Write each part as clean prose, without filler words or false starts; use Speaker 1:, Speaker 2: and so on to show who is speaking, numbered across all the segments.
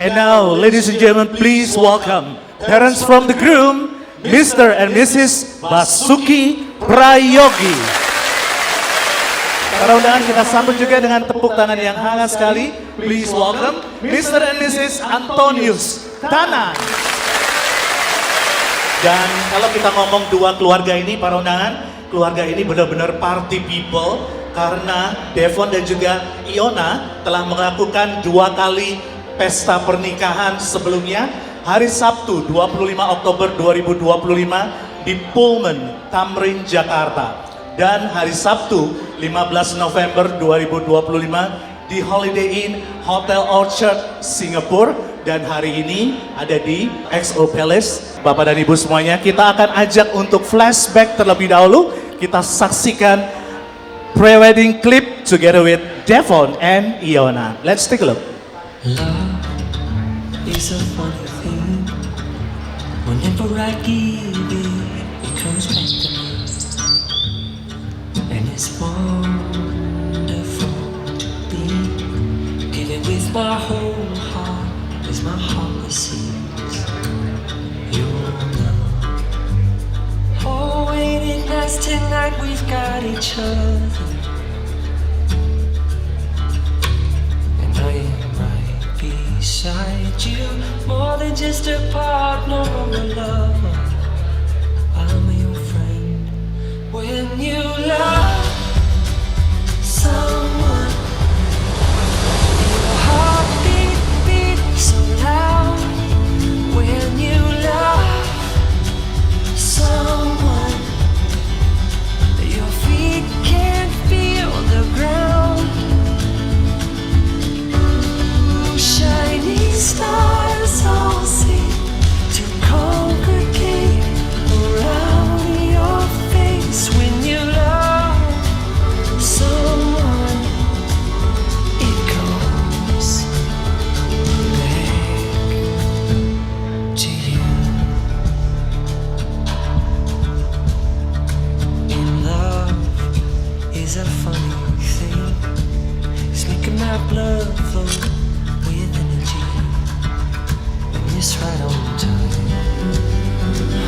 Speaker 1: And now, ladies and gentlemen, please welcome parents from the groom, Mr. and Mrs. Basuki Prayogi. Para undangan kita sambut juga dengan tepuk tangan yang hangat sekali. Please welcome Mr. and Mrs. Antonius Tanan. Dan kalau kita ngomong dua keluarga ini, para undangan, keluarga ini benar-benar party people karena Devon dan juga Iona telah melakukan 2 kali pesta pernikahan sebelumnya. Hari Sabtu 25 Oktober 2025 di Pullman, Tamrin, Jakarta. Dan hari Sabtu 15 November 2025 di Holiday Inn Hotel Orchard, Singapura. Dan hari ini ada di XO Palace. Bapak dan Ibu semuanya, kita akan ajak untuk flashback terlebih dahulu. Kita saksikan pre-wedding clip together with Devon and Iona. Let's take a look.
Speaker 2: Love is a funny thing. Whenever I give it comes back to me. And it's wonderful to be given with my whole heart as my heart receives your love. Oh, ain't it nice tonight we've got each other. And I am right beside you, more than just a partner or a lover. I'm your friend. When you love someone, your heart beat so loud. When you love someone, your feet can't feel the ground. Shining stars all seem to congregate around your face. When you love someone, it goes back to you. In love is a funny thing. It's making my blood flow with energy, and it's right on time.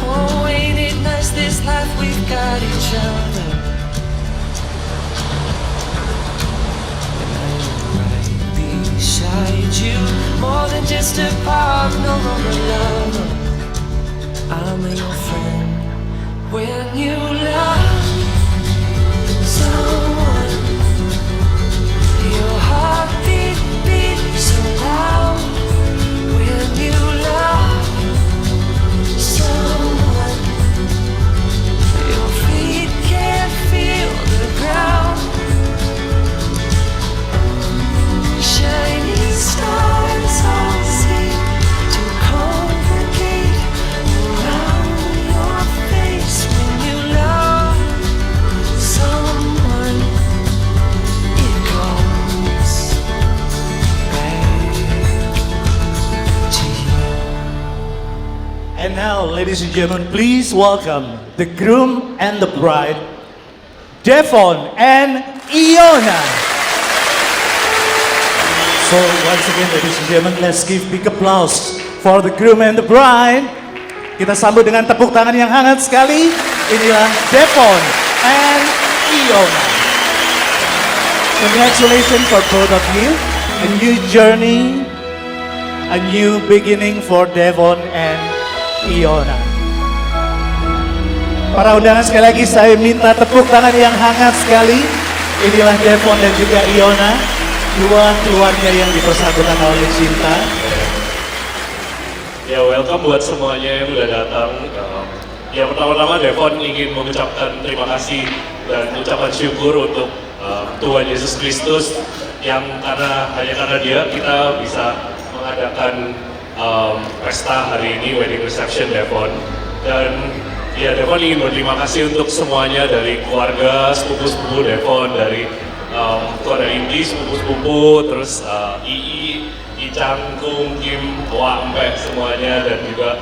Speaker 2: Oh, ain't it nice this life we've got each other. And I'm right beside you, more than just a partner or a lover. I'm your friend. When you love someone, your heart beat so loud. When you love someone, your feet can't feel the ground. Shining stars all seem to congregate around your face. When you love someone, it goes back to you.
Speaker 1: And now, ladies and gentlemen, please welcome the groom and the bride, Devon and Iona. So once again, ladies and gentlemen, let's give big applause for the groom and the bride. Kita sambut dengan tepuk tangan yang hangat sekali. Inilah Devon and Iona. Congratulations for both of you. A new journey, a new beginning for Devon and Iona. Para undangan, sekali lagi saya minta tepuk tangan yang hangat sekali. Inilah Devon dan juga Iona, dua keluarga yang dipersatukan oleh cinta.
Speaker 3: Ya, welcome buat semuanya yang udah datang. Ya, pertama-tama Devon ingin mengucapkan terima kasih dan ucapan syukur untuk Tuhan Yesus Kristus yang hanya karena Dia kita bisa mengadakan pesta hari ini, wedding reception Devon. Dan ya, Devon ingin berterima kasih untuk semuanya, dari keluarga, sepupu-sepupu Devon, dari keluarga inti, sepupu-sepupu, terus Icang, Kung, Kim, Tua, Empe, semuanya, dan juga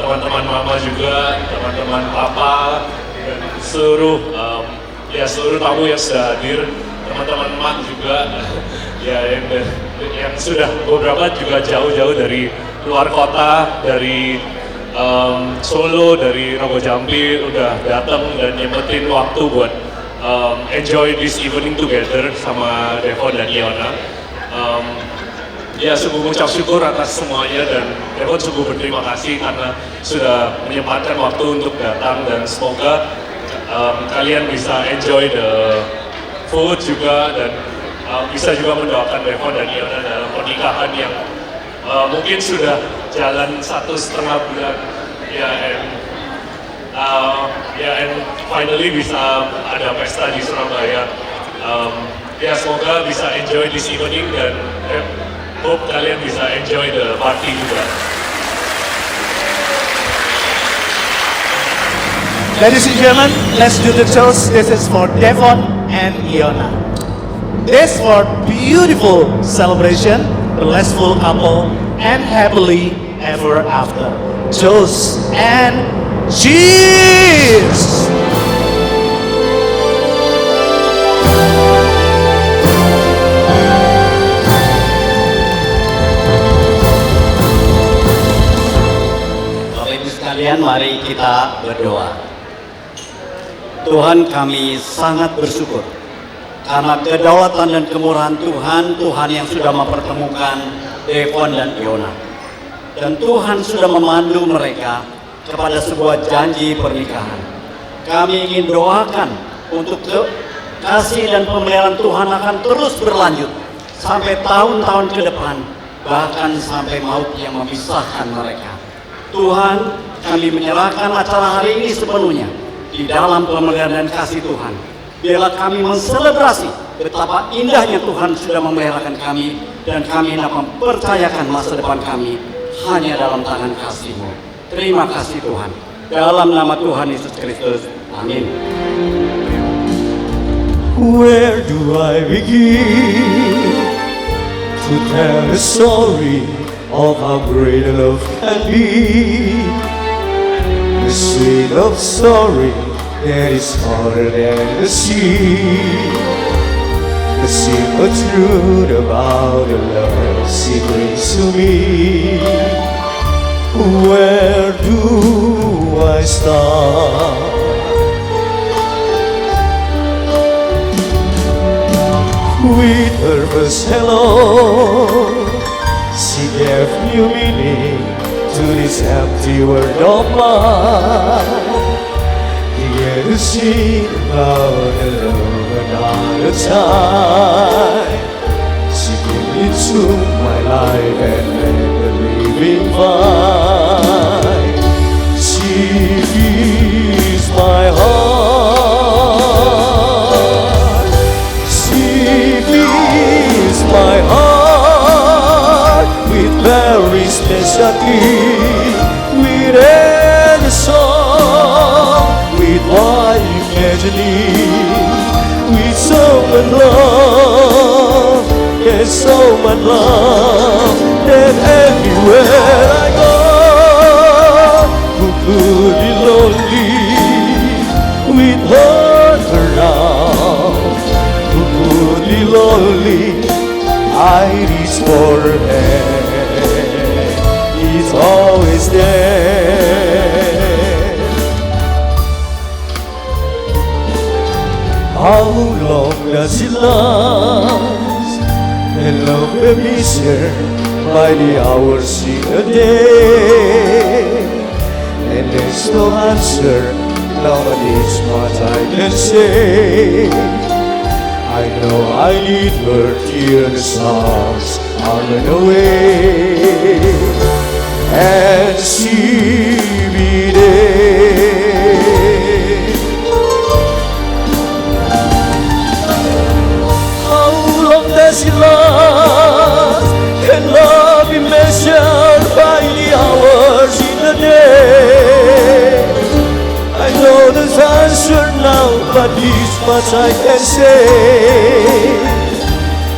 Speaker 3: teman-teman mama juga, teman-teman papa, dan seluruh tamu yang sudah hadir, teman-teman mak juga, ya yang yang sudah beberapa juga jauh-jauh dari luar kota, dari Solo, dari Rogo Jambi udah datang dan nyempetin waktu buat enjoy this evening together sama Devon dan Iona. Ya sungguh mengucap syukur atas semuanya dan Devon sungguh berterima kasih karena sudah menyempatkan waktu untuk datang dan semoga kalian bisa enjoy the food juga dan bisa juga mendoakan Devon dan Iona dalam pernikahan yang mungkin sudah jalan 1,5 bulan ya, and finally bisa ada pesta di Surabaya. Ya semoga bisa enjoy this evening dan hope kalian bisa enjoy the party juga.
Speaker 1: Ladies and gentlemen, let's do the toast. This is for Devon and Iona. This for beautiful celebration, blissful couple, and happily ever after. Toast and cheers!
Speaker 4: Bapak Ibu sekalian, mari kita berdoa. Tuhan, kami sangat bersyukur karena kedaulatan dan kemurahan Tuhan, Tuhan yang sudah mempertemukan Devon dan Iona. Dan Tuhan sudah memandu mereka kepada sebuah janji pernikahan. Kami ingin doakan untuk kasih dan pemeliharaan Tuhan akan terus berlanjut sampai tahun-tahun ke depan, bahkan sampai maut yang memisahkan mereka. Tuhan, kami menyerahkan acara hari ini sepenuhnya di dalam pemeliharaan dan kasih Tuhan. Biarlah kami menselebrasi betapa indahnya Tuhan sudah memeliharakan kami dan kami dapat mempercayakan masa depan kami hanya dalam tangan kasih-Mu. Terima kasih Tuhan. Dalam nama Tuhan Yesus Kristus. Amin.
Speaker 5: Where do I begin to tell the story of how great love can be? The sweet love story that is harder than the sea. The simple truth about the love she brings to me. Where do I start? With her first hello, she gave new meaning to this empty world of mine. Here to see about the love another time. She came into my life and made the living fine. She fills my heart. She fills my heart with very special gift, with every song, with what you imagining, with so much love, there's so much love that everywhere I go, who could be lonely with her around, who could be lonely, I reach for her hand, it's always there. How long does it last? And love may be shared by the hours in a day. And there's no answer, nobody's what I can say. I know I need her till the stars are run away, and she be there. Does it last? Can love be measured by the hours in the day? I know the answer now, but this much I can say.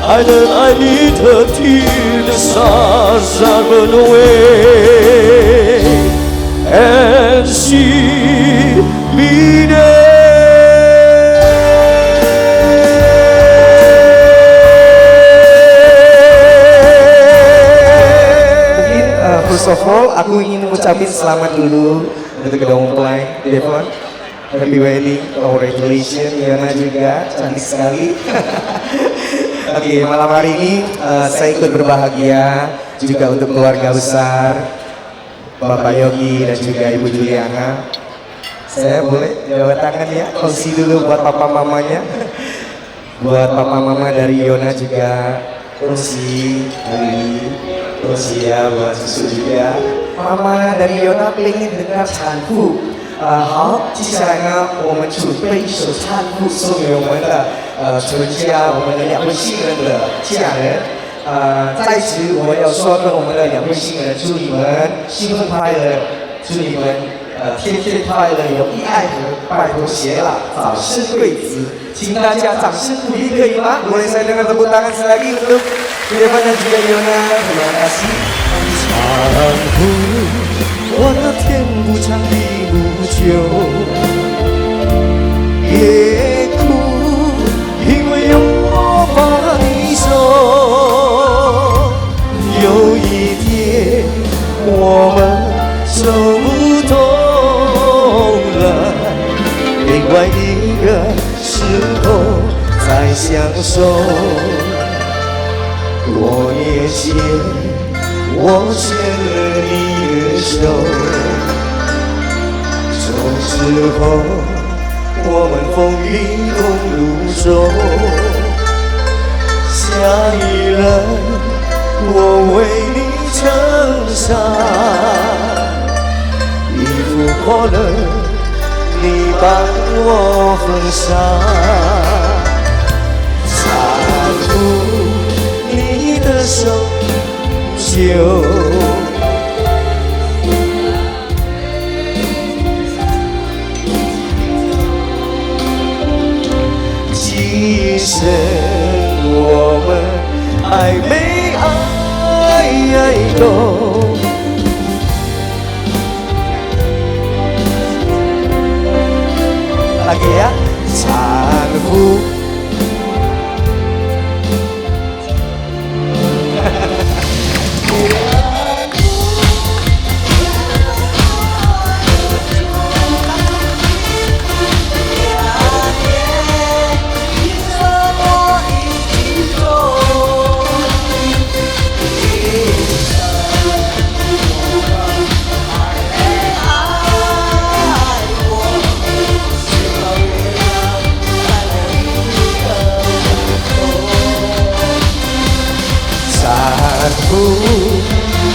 Speaker 5: I know I need her till the stars are run away, and she be there. first of all, aku ingin mengucapin selamat dulu untuk kedua mempelai Devon. Happy wedding, congratulations. Iona juga cantik sekali. Oke, malam hari ini saya ikut berbahagia juga untuk keluarga besar Bapak Yogi dan juga Ibu Juliana. Saya boleh jabat tangan ya, kongsi dulu buat papa mamanya. Buat papa mama dari Iona juga kongsi hari. Kongsi ya buat susu juga. Mama dari Iona pengen dengar 产妇。好，接下来呢，我们准备一首唱妇送给我们的全家，我们的两位新人的家人。在此我要说跟我们的两位新人，祝你们新婚快乐，祝你们天天快乐，有意爱河，拜托偕老，早生贵子。请大家掌声鼓励，可以吗？boleh saya dengar tepuk tangan sekali lagi untuk Devon dan juga Iona. Terima kasih. 我那天不长地不久，也哭，因为有我把你送。有一天我们走不动了，另外一个时候再相守。多年前我牵了你的手，从此后我们风雨同路中。下一任我为你撑伞，衣服破了你帮我缝上，搀扶你的手就。今生我们爱没爱够，lagi ya， 搀扶。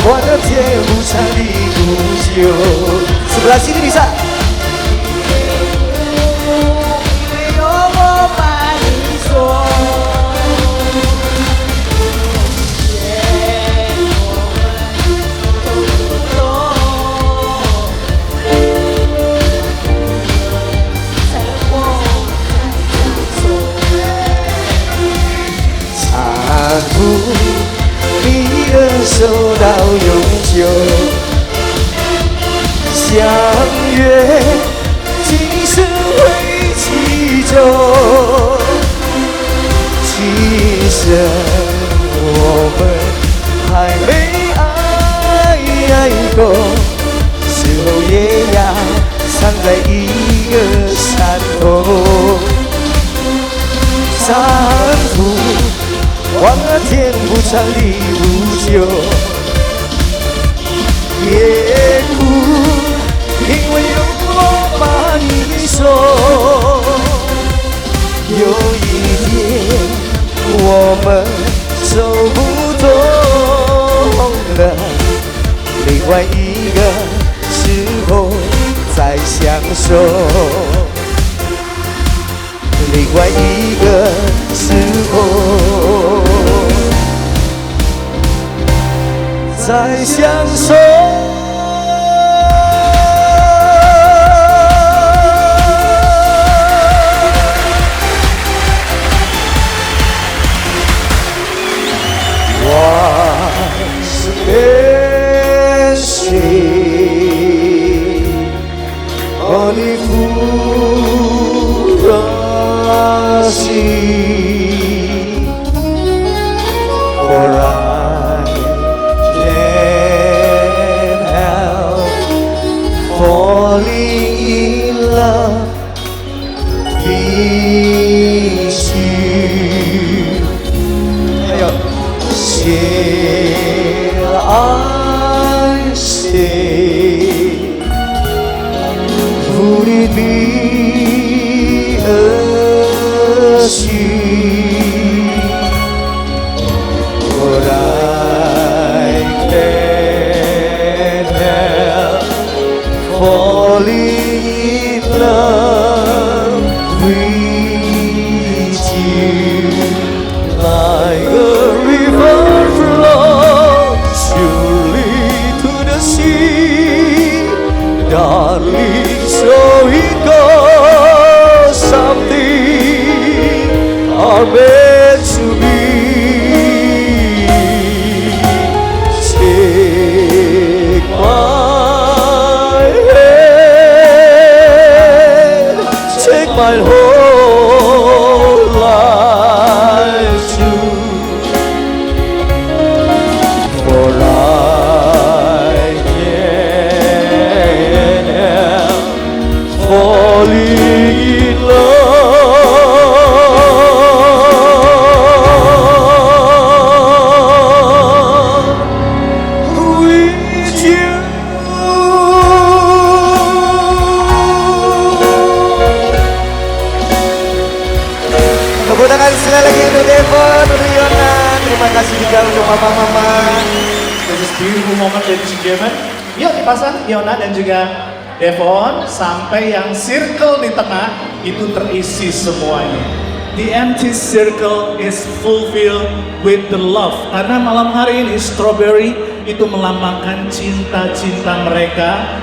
Speaker 5: 我的天不长地不久 ，sebelah sini bisa。有我把你锁。搀扶你的手到永久，相约今生会齐走。今生我们还没爱够，时候也要藏在一个山头。搀扶望那天不长地不久，也哭，因为有我把你送。有一天我们走不动了，另外一个时候再相守。另外一个时候再相守。我是跟随，哦，你不让。For I say, would it be a sin for I can't help falling in love with you, like a river flows surely to the sea, darling. So it goes, something are meant to be. Take my hand, take my whole life too, for I can't help falling in love with you. Tepuk tangan sekali lagi untuk Devon, untuk Iona. Terima kasih juga untuk mama-mama.
Speaker 1: This is beautiful moment, ladies and gentlemen. Yuk dipasang Iona dan juga Devon sampai yang circle di tengah itu terisi semuanya. The empty circle is fulfilled with the love. Karena malam hari ini strawberry itu melambangkan cinta-cinta mereka,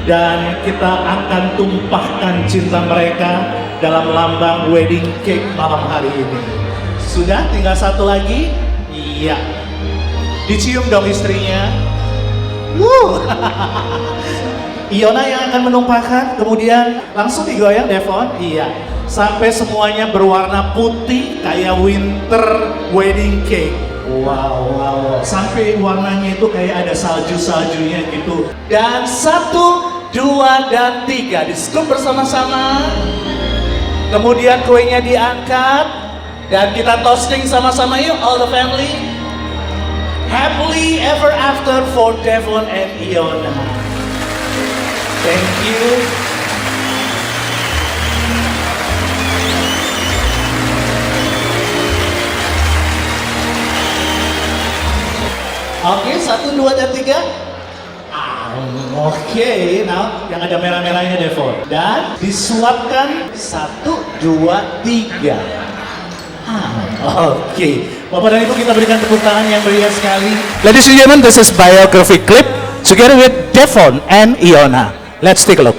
Speaker 1: dan kita akan tumpahkan cinta mereka dalam lambang wedding cake malam hari ini. Sudah tinggal satu lagi? Iya. Dicium dong istrinya. Iona yang akan menumpahkan, kemudian langsung digoyang Devon. Iya. Sampai semuanya berwarna putih kayak winter wedding cake. Wow, wow. Sampai warnanya itu kayak ada salju-saljunya gitu. Dan 1, 2, dan 3 di scoop bersama-sama. Kemudian kuenya diangkat dan kita toasting sama-sama yuk, all the family. Happily ever after for Devon and Iona. Thank you. Oke, 1, 2, dan 3. Oke, now yang ada merah-merahnya Devon. Dan disuapkan 1, 2, 3. Oke, Bapak dan Ibu, kita berikan tepuk tangan yang meriah sekali. Ladies and gentlemen, this is biography clip together with Devon and Iona. Let's take a look.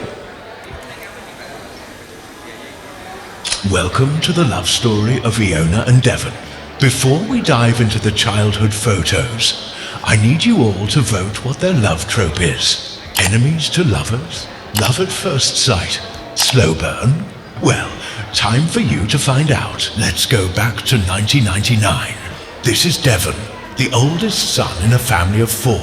Speaker 6: Welcome to the love story of Iona and Devon. Before we dive into the childhood photos, I need you all to vote what their love trope is. Enemies to lovers? Love at first sight? Slow burn? Well, time for you to find out. Let's go back to 1999. This is Devon, the oldest son in a family of 4,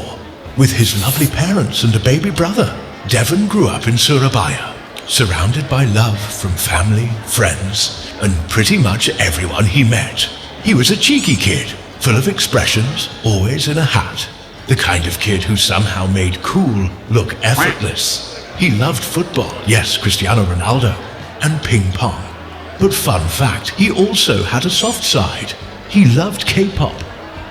Speaker 6: with his lovely parents and a baby brother. Devon grew up in Surabaya, surrounded by love from family, friends, and pretty much everyone he met. He was a cheeky kid, full of expressions, always in a hat. The kind of kid who somehow made cool look effortless. He loved football, yes, Cristiano Ronaldo, and ping pong. But fun fact, he also had a soft side. He loved K-pop.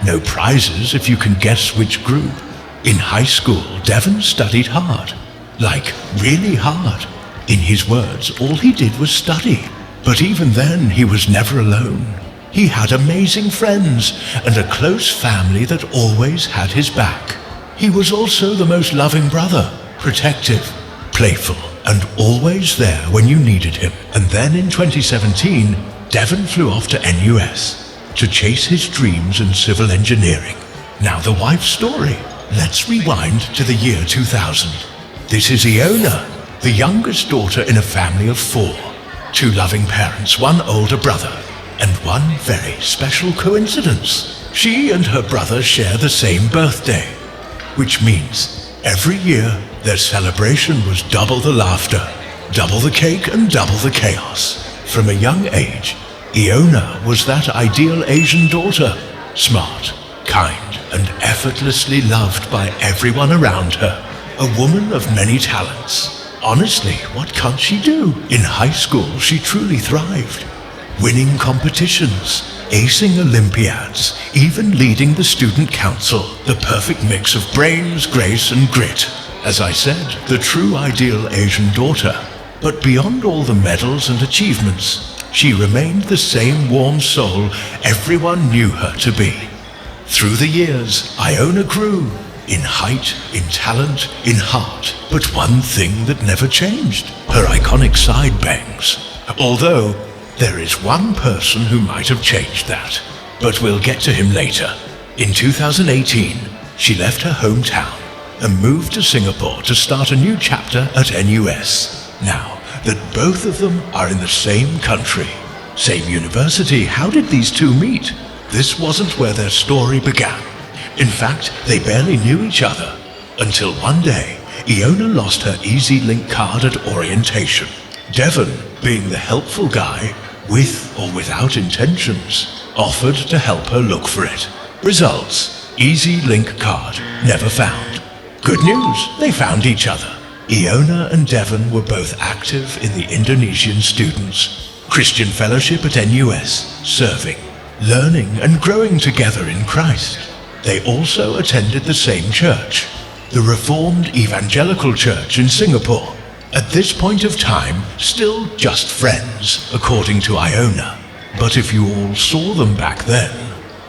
Speaker 6: No prizes if you can guess which group. In high school, Devon studied hard. Like, really hard. In his words, all he did was study. But even then, he was never alone. He had amazing friends and a close family that always had his back. He was also the most loving brother, protective, playful, and always there when you needed him. And then in 2017, Devon flew off to NUS to chase his dreams in civil engineering. Now the wife's story. Let's rewind to the year 2000. This is Iona, the youngest daughter in a family of 4. 2 loving parents, 1 older brother, and one very special coincidence. She and her brother share the same birthday, which means every year their celebration was double the laughter, double the cake, and double the chaos. From a young age, Iona was that ideal Asian daughter, smart, kind, and effortlessly loved by everyone around her. a woman of many talents. Honestly, what can't she do? In high school, she truly thrived. Winning competitions, acing Olympiads, even leading the student council. The perfect mix of brains, grace, and grit. As I said, the true ideal Asian daughter. But beyond all the medals and achievements, she remained the same warm soul everyone knew her to be. Through the years, Iona grew. In height, in talent, in heart. But one thing that never changed. Her iconic side bangs. Although, there is one person who might have changed that. But we'll get to him later. In 2018, she left her hometown and moved to Singapore to start a new chapter at NUS. Now that both of them are in the same country, same university, how did these two meet? This wasn't where their story began. In fact, they barely knew each other until one day, Iona lost her EZ-Link card at orientation. Devon, being the helpful guy, with or without intentions, offered to help her look for it. Results: EZ-Link card never found. Good news, they found each other. Iona and Devon were both active in the Indonesian Students' Christian Fellowship at NUS, serving, learning and growing together in Christ. They also attended the same church, the Reformed Evangelical Church in Singapore. At this point of time, still just friends, according to Iona. But if you all saw them back then,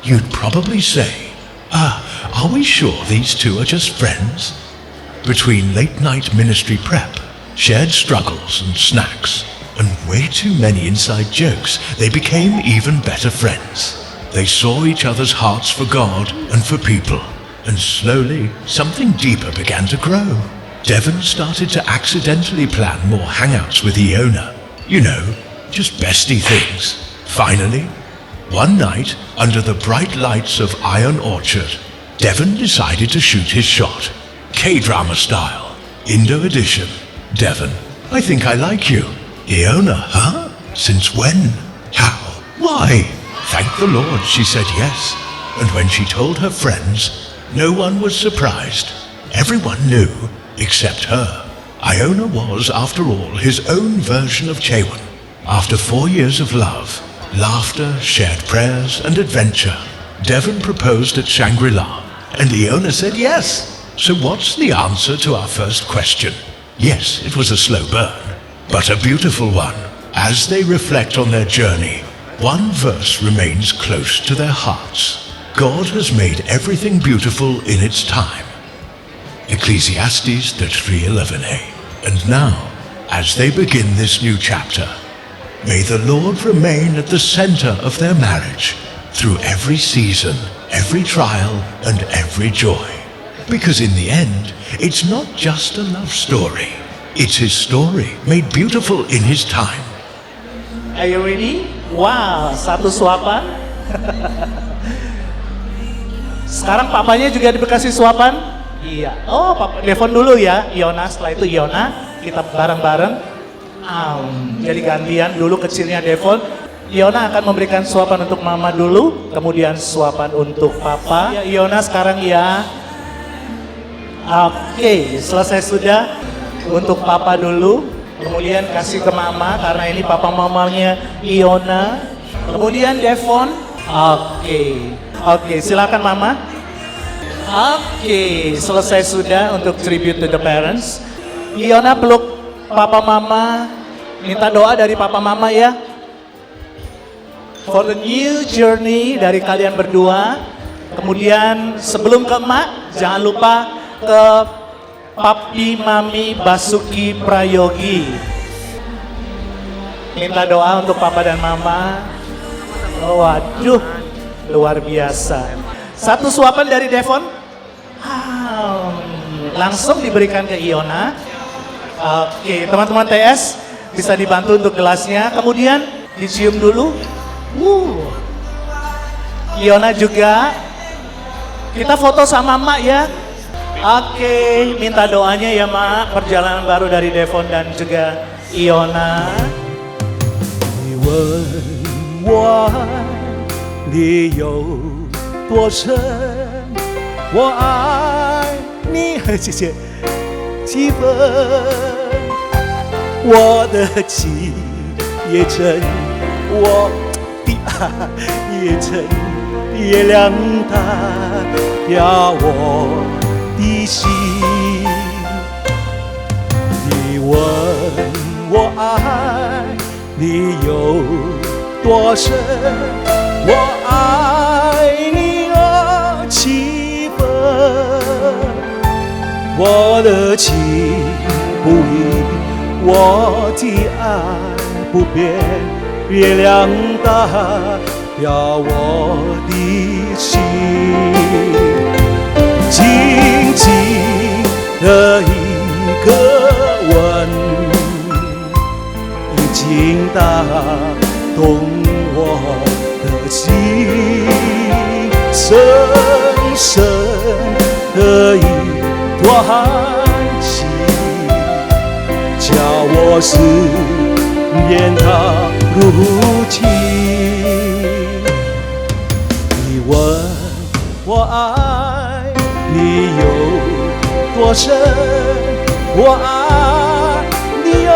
Speaker 6: you'd probably say, are we sure these two are just friends? Between late-night ministry prep, shared struggles and snacks, and way too many inside jokes, they became even better friends. They saw each other's hearts for God and for people, and slowly something deeper began to grow. Devon started to accidentally plan more hangouts with Iona. You know, just bestie things. Finally, one night, under the bright lights of Iron Orchard, Devon decided to shoot his shot. K-drama style. Indo edition. Devon, I think I like you. Iona, huh? Since when? How? Why? Thank the Lord, she said yes. And when she told her friends, no one was surprised. Everyone knew, except her. Iona was, after all, his own version of Chaewon. After 4 years of love, laughter, shared prayers, and adventure, Devon proposed at Shangri-La, and Iona said yes. So what's the answer to our first question? Yes, it was a slow burn, but a beautiful one. As they reflect on their journey, one verse remains close to their hearts. God has made everything beautiful in its time. Ecclesiastes 33:11a. And now, as they begin this new chapter, may the Lord remain at the center of their marriage through every season, every trial, and every joy. Because in the end, it's not just a love story. It's his story made beautiful in his time.
Speaker 1: Are you ready? Wow, satu suapan. Sekarang papanya juga dikasih suapan? Iya. Oh, Papa Devon dulu ya, Iona. Setelah itu Iona, kita bareng-bareng. Jadi gantian dulu kecilnya Devon. Iona akan memberikan suapan untuk Mama dulu, kemudian suapan untuk Papa. Ya, Iona sekarang ya. Oke, selesai sudah. Untuk Papa dulu, kemudian kasih ke Mama karena ini Papa mamanya Iona. Kemudian Devon. Oke, silakan Mama. Oke, selesai sudah untuk tribute to the parents. Iona peluk Papa Mama, minta doa dari Papa Mama ya. For the new journey dari kalian berdua. Kemudian sebelum ke Emak, jangan lupa ke Papi Mami Basuki Prayogi. Minta doa untuk Papa dan Mama. Oh, waduh, luar biasa. Satu suapan dari Devon. Langsung diberikan ke Iona. Oke, teman-teman TS bisa dibantu untuk gelasnya. Kemudian dicium dulu. Iona juga. Kita foto sama Mak ya. Oke, minta doanya ya Mak. Perjalanan baru dari Devon dan juga Iona.
Speaker 5: 你问我爱你有多深，我爱你，谢谢。几分，我的情也真，我的爱也真，月亮代表我的心。你问我爱你有多深，我爱你有几分，我的情不移，我的爱不变，月亮代表我的心。静静的一个吻，已经打动我的心，深深的一段情，叫我思念它如今。你问我爱你有多深，我爱你有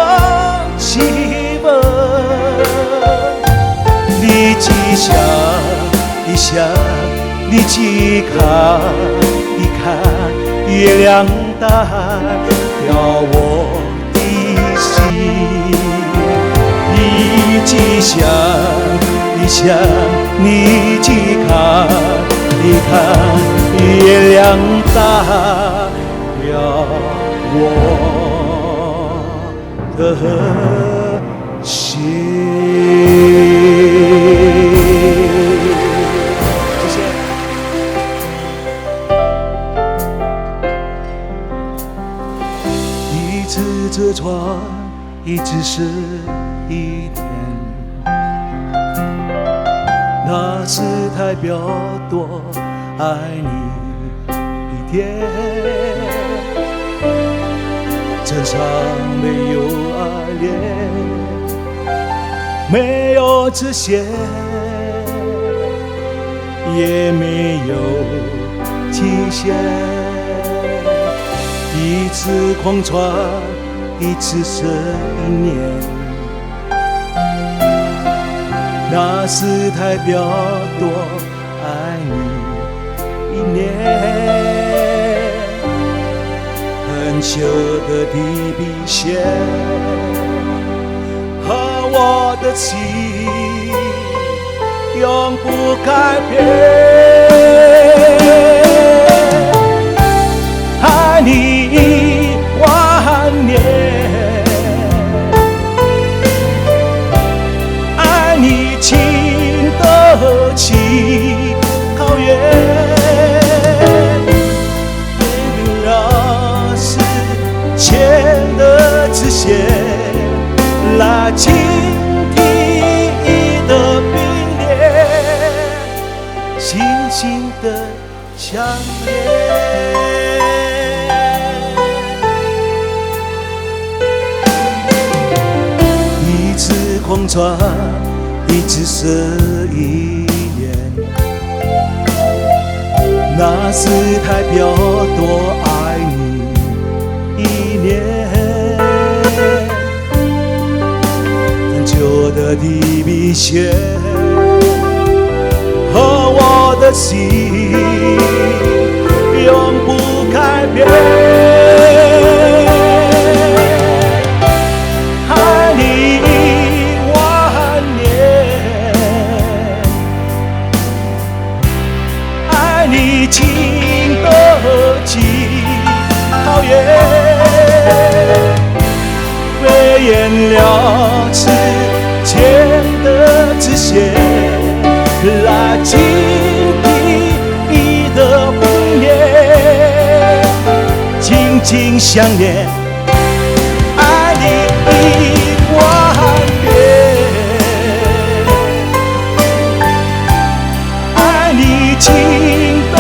Speaker 5: 几分，你记想一想，你记看一看，月亮代表我的心。你记想一想，你记看一看，月亮代表我的心。谢谢。一次这船一直是一天，那是代表多爱你一点。身上没有爱恋，没有支线，也没有期限。一次狂传，一次是一年，那是代表多爱你一年。很久的地平线和我的情永不改变。爱你万年，爱你情得起考验。牵的直线拉近地的冰裂，轻轻的相恋。一次狂传，一次是一年，那是代表多爱你一年。很久的地平线和我的心永不改变。爱你万年，爱你经得起考验。飞檐了翅，牵的直线，拉近地的冰裂，紧紧相连，爱你万遍，爱你经得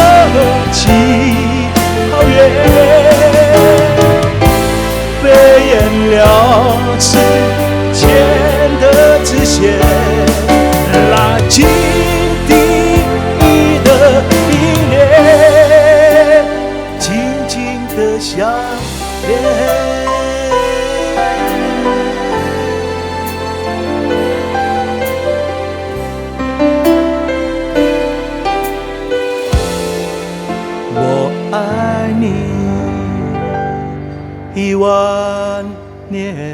Speaker 5: 起考验。飞檐了翅，牵的直线，拉近地的冰裂，紧紧的相我爱你10000年。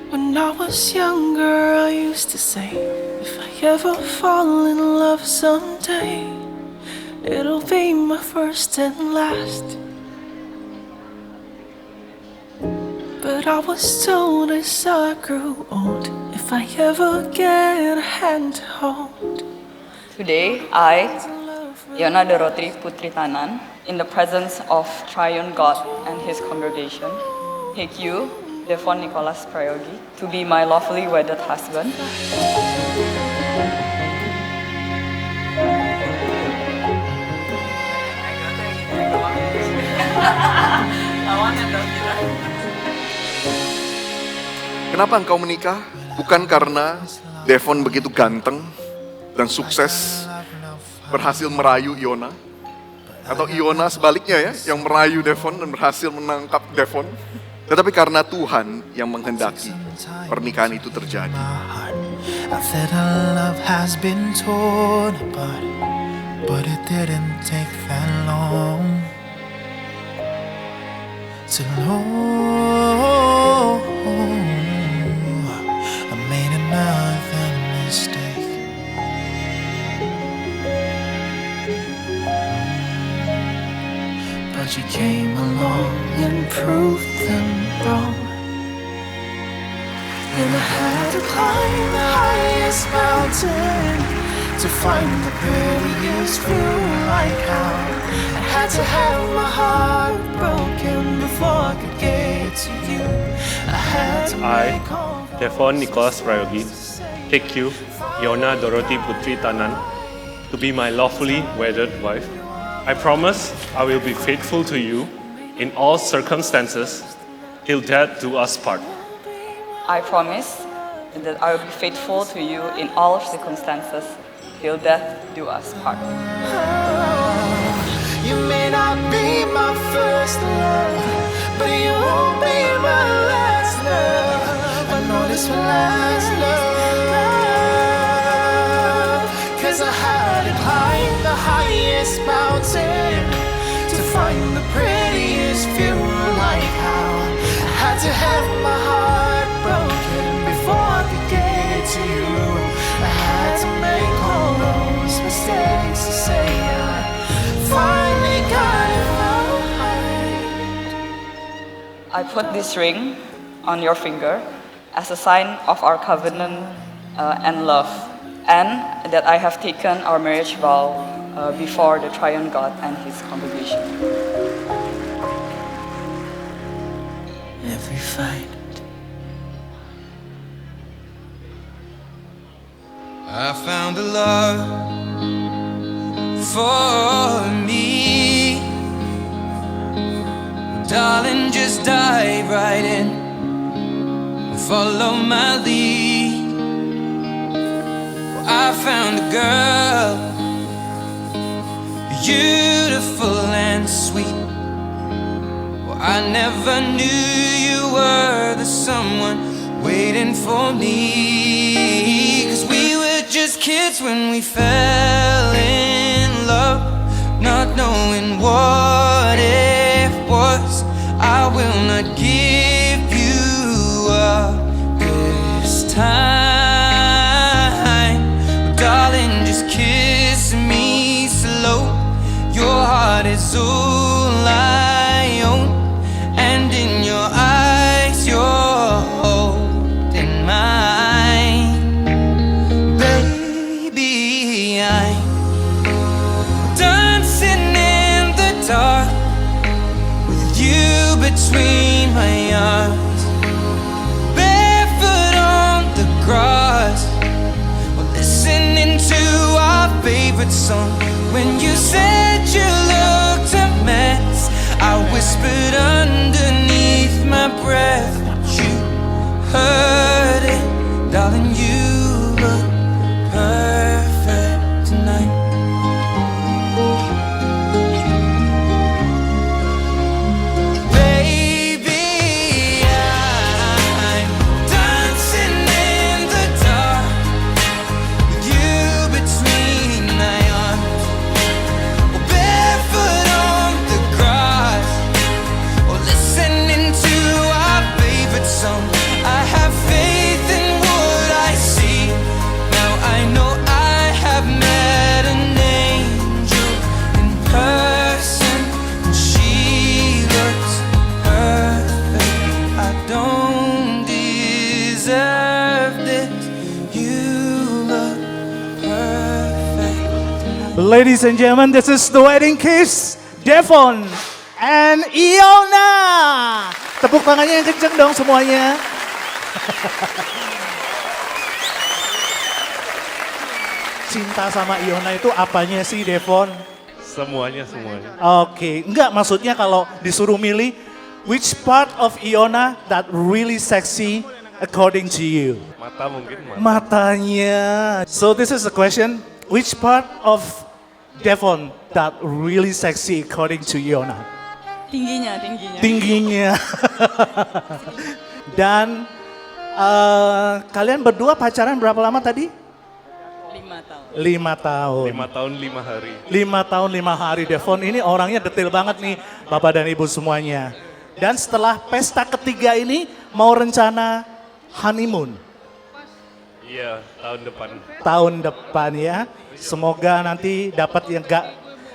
Speaker 2: When I was younger, I used to say, if I ever fall in love someday, it'll be my first and last. But I was told as I grew old, if I ever get a hand to hold,
Speaker 7: Today, I, Iona Dorothy Putri Tanan, in the presence of Triune God and His congregation, take you, Devon Nicholas Prayogi, to be my lawfully wedded husband.
Speaker 8: Kenapa engkau menikah? Bukan karena Devon begitu ganteng dan sukses berhasil merayu Iona, atau Iona sebaliknya ya, yang merayu Devon dan berhasil menangkap Devon, tetapi karena Tuhan yang menghendaki pernikahan itu terjadi.
Speaker 9: I said our love has been torn apart, but it didn't take that long to know I made another mistake. But you came along and proved them wrong. And I had to climb the highest mountain to find the prettiest view. Like how I had to have my heart broken before I could get to you. I had to
Speaker 3: I,
Speaker 9: make all the
Speaker 3: Devon Nicholas Prayogi, take you, Iona Dorothy Putri Tanan, to be my lawfully wedded wife. I promise I will be faithful to you in all circumstances till death do us part.
Speaker 7: I promise that I will be faithful to you in all circumstances till death do us part.
Speaker 9: You may not be my first love, but you won't be my last love. I know this will last love, 'cause I had to climb the highest mountain to find the prettiest view. Like how I had to have my heart broken before I could get to you. I had to make all those mistakes to say I finally got it right.
Speaker 7: I put this ring on your finger as a sign of our covenant and love, and that I have taken our marriage vow before the Triune God and His congregation.
Speaker 9: Every fight
Speaker 2: I found a love for me. Darling, just dive right in, follow my lead. I found a girl, beautiful and sweet. I never knew you were the someone waiting for me. 'Cause we were just kids when we fell in love, not knowing what it was. I will not give you up this time. Darling, just kiss me slow. Your heart is all I own, and in your eyes you're holding mine. Baby, I'm dancing in the dark with you between my arms, barefoot on the grass, we're listening to our favorite song. When you said you looked a mess, I whispered underneath my
Speaker 1: Ladies and gentlemen, this is the wedding kiss, Devon and Iona. Tepuk tangannya yang kenceng dong semuanya. Cinta sama Iona itu apanya sih, Devon?
Speaker 3: Semuanya.
Speaker 1: Oke, enggak, maksudnya kalau disuruh milih, which part of Iona that really sexy according to you?
Speaker 3: Mata mungkin.
Speaker 1: Matanya. So this is the question, which part of Devon that really sexy according to Iona?
Speaker 7: Tingginya.
Speaker 1: Tingginya. Dan kalian berdua pacaran berapa lama tadi?
Speaker 7: 5 tahun.
Speaker 1: 5 tahun.
Speaker 3: 5 tahun 5 hari.
Speaker 1: 5 tahun 5 hari. Devon ini orangnya detail banget nih, Bapak dan Ibu semuanya. Dan setelah pesta ketiga ini mau rencana honeymoon.
Speaker 3: Iya, tahun depan.
Speaker 1: Tahun depan ya. Semoga nanti dapat yang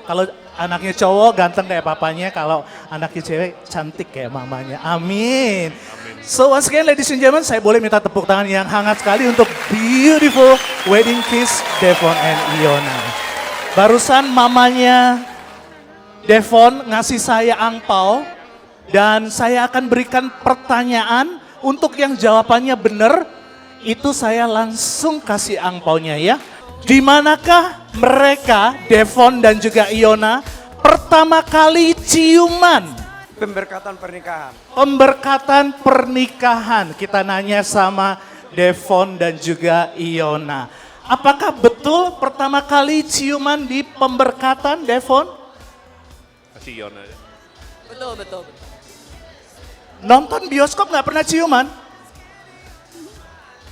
Speaker 1: kalau anaknya cowok ganteng kayak papanya, kalau anaknya cewek cantik kayak mamanya. Amin. So once again ladies and gentlemen, saya boleh minta tepuk tangan yang hangat sekali untuk beautiful wedding kiss Devon and Iona. Barusan mamanya Devon ngasih saya angpau dan saya akan berikan pertanyaan, untuk yang jawabannya benar itu saya langsung kasih angpaunya ya. Di manakah mereka, Devon dan juga Iona, pertama kali ciuman?
Speaker 5: Pemberkatan pernikahan.
Speaker 1: Pemberkatan pernikahan. Kita nanya sama Devon dan juga Iona. Apakah betul pertama kali ciuman di pemberkatan, Devon?
Speaker 3: Kasih Iona aja.
Speaker 7: Betul.
Speaker 1: Nonton bioskop nggak pernah ciuman?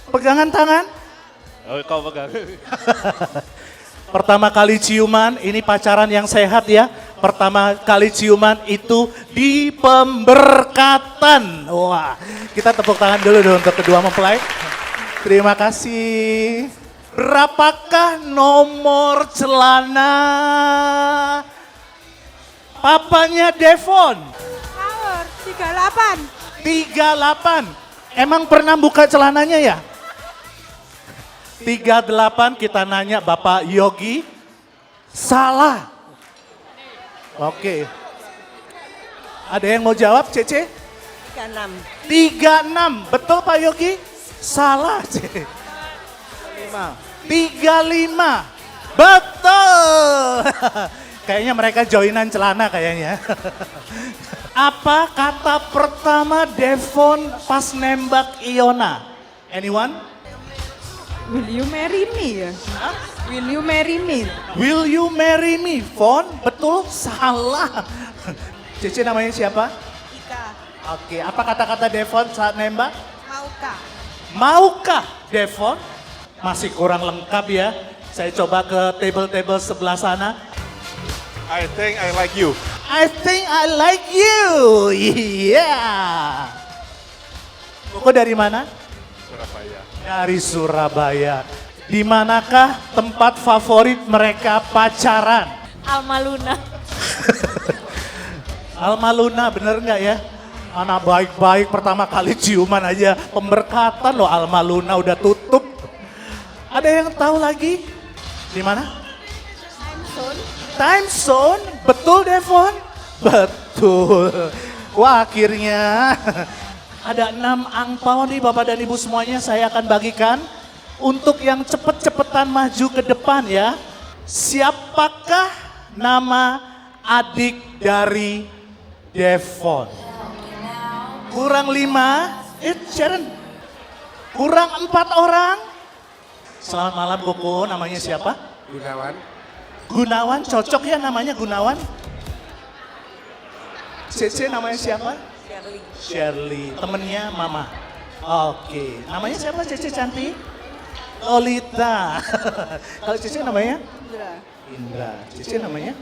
Speaker 1: Pegangan tangan?
Speaker 3: Oh, kau pegang.
Speaker 1: Pertama kali ciuman, ini pacaran yang sehat ya. Pertama kali ciuman itu di pemberkatan. Wah, kita tepuk tangan dulu dong untuk kedua mempelai. Terima kasih. Berapakah nomor celana papanya Devon?
Speaker 10: Power 38.
Speaker 1: 38. Emang pernah buka celananya ya? 38, kita nanya Bapak Yogi. Salah. Oke. Ada yang mau jawab, Cece?
Speaker 10: 36.
Speaker 1: 36. Betul Pak Yogi? Salah, Cece. 35. Betul. Kayaknya mereka joinan celana kayaknya. Apa kata pertama Devon pas nembak Iona? Anyone?
Speaker 10: Will you marry me? Will you marry me?
Speaker 1: Will you marry me, Von? Betul? Salah. Cece namanya siapa?
Speaker 10: Ika.
Speaker 1: Oke, apa kata-kata Devon saat nembak?
Speaker 10: Maukah?
Speaker 1: Maukah, Devon? Masih kurang lengkap ya. Saya coba ke table-table sebelah sana.
Speaker 8: I think I like you.
Speaker 1: I think I like you. Iya. Koko dari mana?
Speaker 8: Surabaya.
Speaker 1: Dari Surabaya. Di manakah tempat favorit mereka pacaran?
Speaker 10: Alma Luna.
Speaker 1: Alma Luna, bener nggak ya? Anak baik-baik pertama kali ciuman aja pemberkatan loh, Alma Luna udah tutup. Ada yang tahu lagi? Di mana? Time Zone. Betul Devon? Betul. Wah akhirnya ada 6 angpau nih Bapak dan Ibu semuanya, saya akan bagikan untuk yang cepet-cepetan maju ke depan ya. Siapakah nama adik dari Devon? Kurang 5, Sharon. Kurang 4 orang. Selamat malam Koko, namanya siapa?
Speaker 5: Gunawan.
Speaker 1: Gunawan, cocok ya namanya Gunawan. Cece namanya siapa? Shirley, temennya Mama. Oke, namanya siapa Cece cantik? Lolita. Kalau Cece namanya? Indra. Cece namanya?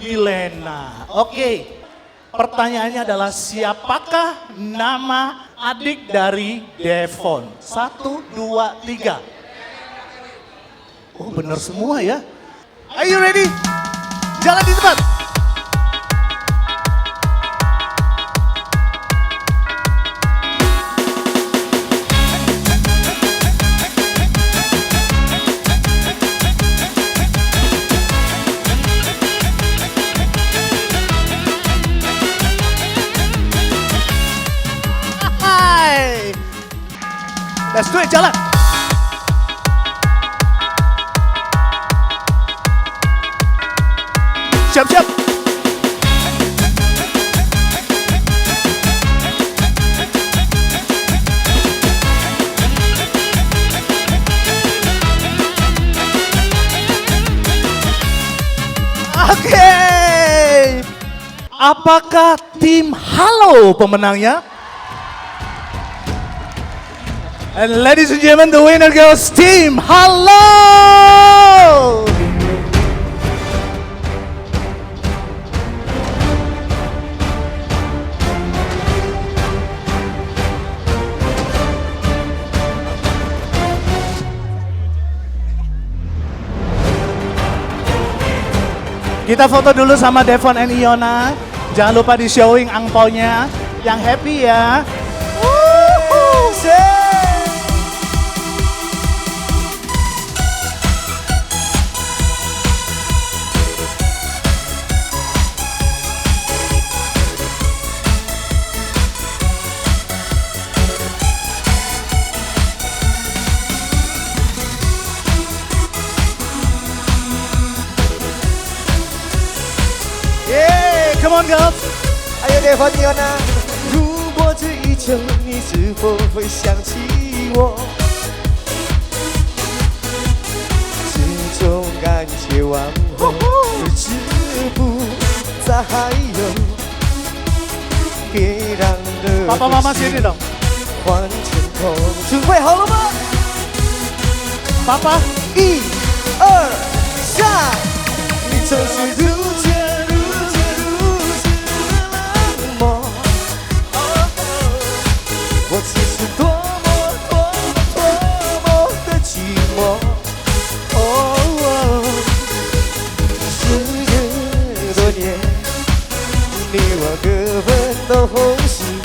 Speaker 1: Milena. Oke. Pertanyaannya adalah siapakah nama adik dari Devon? 1, 2, 3. Oh benar semua ya. Are you ready? Jalan di tempat.
Speaker 5: Let's do it, jalan. Siap-siap. Oke. Apakah tim Halo pemenangnya? And ladies and gentlemen, the winner goes Team Halo. Kita foto dulu sama Devon and Iona. Jangan lupa di showing angpaunya. Yang happy ya. Woohoo! Come on, girls！
Speaker 11: 哎呦，Devon Iona，如果这一程你是否会想起我？这种感觉往后日子不再还有，别让热
Speaker 5: 爸爸妈妈接着的。
Speaker 11: 换成痛。准备好了吗？
Speaker 5: 爸爸
Speaker 11: ，1、2、3，你总是如此。我只是多么的寂寞。时隔多年，你我各分东西，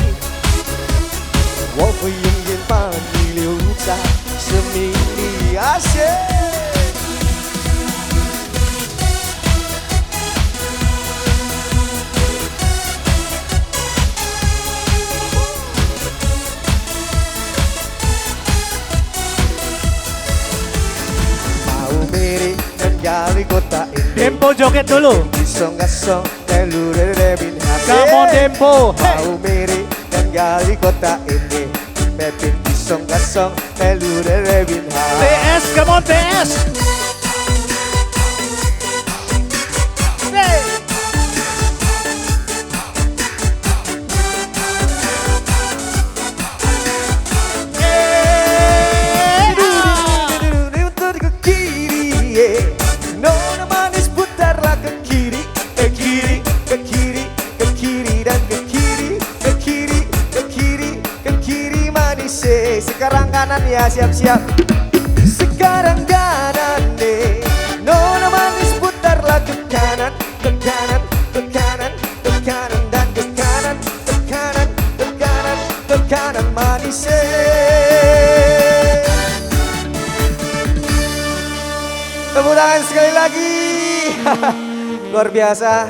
Speaker 11: 我会永远把你留在生命里。阿谢。
Speaker 5: Dempo joget dulu. Come on Dempo.
Speaker 11: Mau mirip dan gali kota ini, Pepin pisong gasong melu rebin ha.
Speaker 5: TS, come on TS. Hey.
Speaker 11: Nona manis putarlah ke kiri, ke kiri, ke kiri, ke kiri dan ke kiri, ke kiri, ke kiri, ke kiri manis. Sekarang kanan ya, siap-siap. Sekarang kanan deh. Nona manis putarlah ke kanan, ke kanan, ke kanan, ke kanan dan ke kanan, ke kanan, ke kanan, ke kanan manis. Tepuk tangan sekali lagi. Luar biasa.